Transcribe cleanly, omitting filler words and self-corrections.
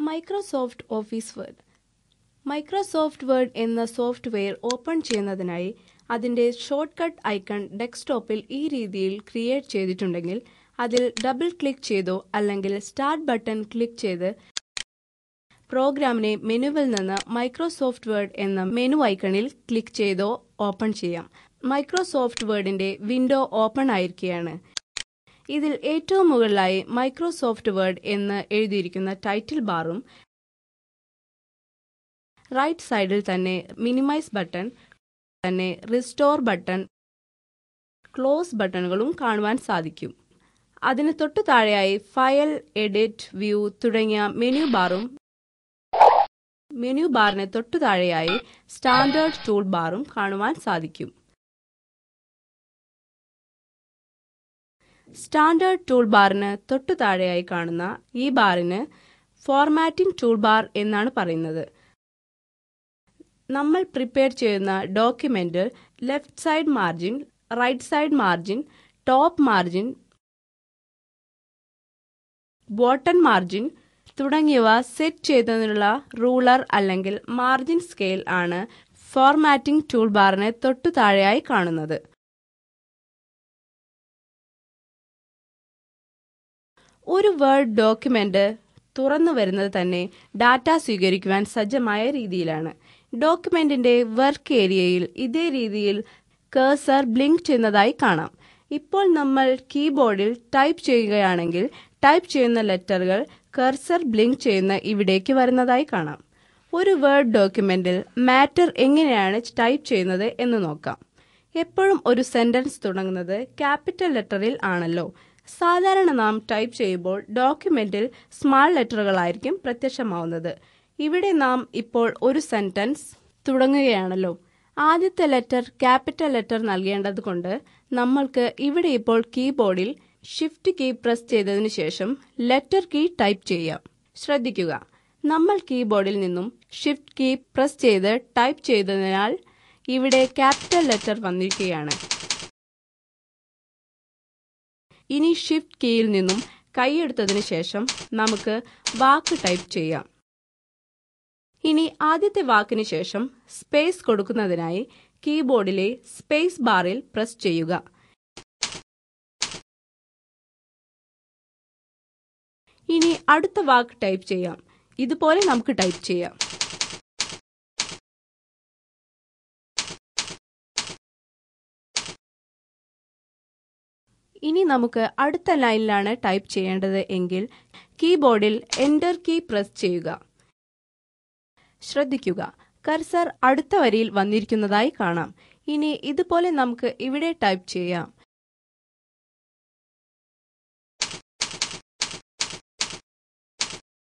Microsoft office word. Microsoft word എന്ന software open ചെയ്യുന്നതിനായി അതിൻ്റെ ഷോർട്ട് കട്ട് ഐക്കൺ ഡെസ്ക്ടോപ്പിൽ ഈ രീതിയിൽ ക്രിയേറ്റ് ചെയ്തിട്ടുണ്ടെങ്കിൽ അതിൽ ഡബിൾ ക്ലിക്ക് ചെയ്തോ അല്ലെങ്കിൽ സ്റ്റാർട്ട് ബട്ടൺ ക്ലിക്ക് ചെയ്ത് പ്രോഗ്രാമിനെ മെനുവിൽ നിന്ന് മൈക്രോസോഫ്റ്റ് വേർഡ് എന്ന മെനു ഐക്കണിൽ ക്ലിക്ക് ചെയ്തോ ഓപ്പൺ ചെയ്യാം. മൈക്രോസോഫ്റ്റ് വേർഡിൻ്റെ വിൻഡോ ഓപ്പൺ ആയിരിക്കുകയാണ്. ഇതിൽ ഏറ്റവും മുകളിലായി മൈക്രോസോഫ്റ്റ് വേർഡ് എന്ന് എഴുതിയിരിക്കുന്ന ടൈറ്റിൽ ബാറും റൈറ്റ് സൈഡിൽ തന്നെ മിനിമൈസ് ബട്ടൺ, തന്നെ റിസ്റ്റോർ ബട്ടൺ, ക്ലോസ് ബട്ടണുകളും കാണുവാൻ സാധിക്കും. അതിന് തൊട്ടു താഴെയായി ഫയൽ, എഡിറ്റ്, വ്യൂ തുടങ്ങിയ മെനു ബാറും മെനു ബാറിന് തൊട്ടു താഴെയായി സ്റ്റാൻഡേർഡ് ടൂൾ ബാറും കാണുവാൻ സാധിക്കും. സ്റ്റാൻഡേർഡ് ടൂൾ ബാറിന് തൊട്ടു താഴെയായി കാണുന്ന ഈ ബാറിന് ഫോർമാറ്റിംഗ് ടൂൾ ബാർ എന്നാണ് പറയുന്നത്. നമ്മൾ പ്രിപ്പയർ ചെയ്യുന്ന document left side margin, right side margin, top margin, bottom margin തുടങ്ങിയവ സെറ്റ് ചെയ്യുന്നതിനുള്ള റൂളർ അല്ലെങ്കിൽ മാർജിൻ സ്കെയിൽ ആണ് ഫോർമാറ്റിംഗ് ടൂൾ ബാറിന് തൊട്ടു താഴെയായി കാണുന്നത്. ഒരു വേർഡ് ഡോക്യുമെന്റ് തുറന്നു വരുന്നത് തന്നെ ഡാറ്റ സ്വീകരിക്കുവാൻ സജ്ജമായ രീതിയിലാണ്. ഡോക്യുമെന്റിന്റെ വർക്ക് ഏരിയയിൽ ഇതേ രീതിയിൽ കഴ്സർ ബ്ലിങ്ക് ചെയ്യുന്നതായി കാണാം. ഇപ്പോൾ നമ്മൾ കീബോർഡിൽ ടൈപ്പ് ചെയ്യുകയാണെങ്കിൽ ടൈപ്പ് ചെയ്യുന്ന ലെറ്ററുകൾ കഴ്സർ ബ്ലിങ്ക് ചെയ്യുന്ന ഇവിടേക്ക് വരുന്നതായി കാണാം. ഒരു വേർഡ് ഡോക്യുമെന്റിൽ മാറ്റർ എങ്ങനെയാണ് ടൈപ്പ് ചെയ്യുന്നത് എന്ന് നോക്കാം. എപ്പോഴും ഒരു സെന്റൻസ് തുടങ്ങുന്നത് ക്യാപിറ്റൽ ലെറ്ററിൽ ആണല്ലോ. സാധാരണ നാം ടൈപ്പ് ചെയ്യുമ്പോൾ ഡോക്യുമെന്റിൽ സ്മാൾ ലെറ്ററുകളായിരിക്കും പ്രത്യക്ഷമാവുന്നത്. ഇവിടെ നാം ഇപ്പോൾ ഒരു സെന്റൻസ് തുടങ്ങുകയാണല്ലോ. ആദ്യത്തെ ലെറ്റർ ക്യാപിറ്റൽ ലെറ്റർ നൽകേണ്ടതുകൊണ്ട് നമ്മൾക്ക് ഇവിടെ ഇപ്പോൾ കീബോർഡിൽ ഷിഫ്റ്റ് കീ പ്രസ് ചെയ്തതിനു ശേഷം ലെറ്റർ കീ ടൈപ്പ് ചെയ്യാം. ശ്രദ്ധിക്കുക, നമ്മൾ കീബോർഡിൽ നിന്നും ഷിഫ്റ്റ് കീ പ്രസ് ചെയ്ത് ടൈപ്പ് ചെയ്തതിനാൽ ഇവിടെ ക്യാപിറ്റൽ ലെറ്റർ വന്നിരിക്കുകയാണ്. ഇനി ഷിഫ്റ്റ് കീയിൽ നിന്നും കൈയെടുത്തതിനു ശേഷം നമുക്ക് വാക്ക് ടൈപ്പ് ചെയ്യാം. ഇനി ആദ്യത്തെ വാക്കിന് ശേഷം സ്പേസ് കൊടുക്കുന്നതിനായി കീബോർഡിലെ സ്പേസ് ബാറിൽ പ്രസ് ചെയ്യുക. ഇനി അടുത്ത വാക്ക് ടൈപ്പ് ചെയ്യാം. ഇതുപോലെ നമുക്ക് ടൈപ്പ് ചെയ്യാം. ഇനി നമുക്ക് അടുത്ത ലൈനിലാണ് ടൈപ്പ് ചെയ്യേണ്ടത് എങ്കിൽ കീബോർഡിൽ എന്റർ കീ പ്രസ് ചെയ്യുക. ശ്രദ്ധിക്കുക, കഴ്സർ അടുത്ത വരിയിൽ വന്നിരിക്കുന്നതായി കാണാം. ഇനി ഇതുപോലെ നമുക്ക് ഇവിടെ ടൈപ്പ് ചെയ്യാം.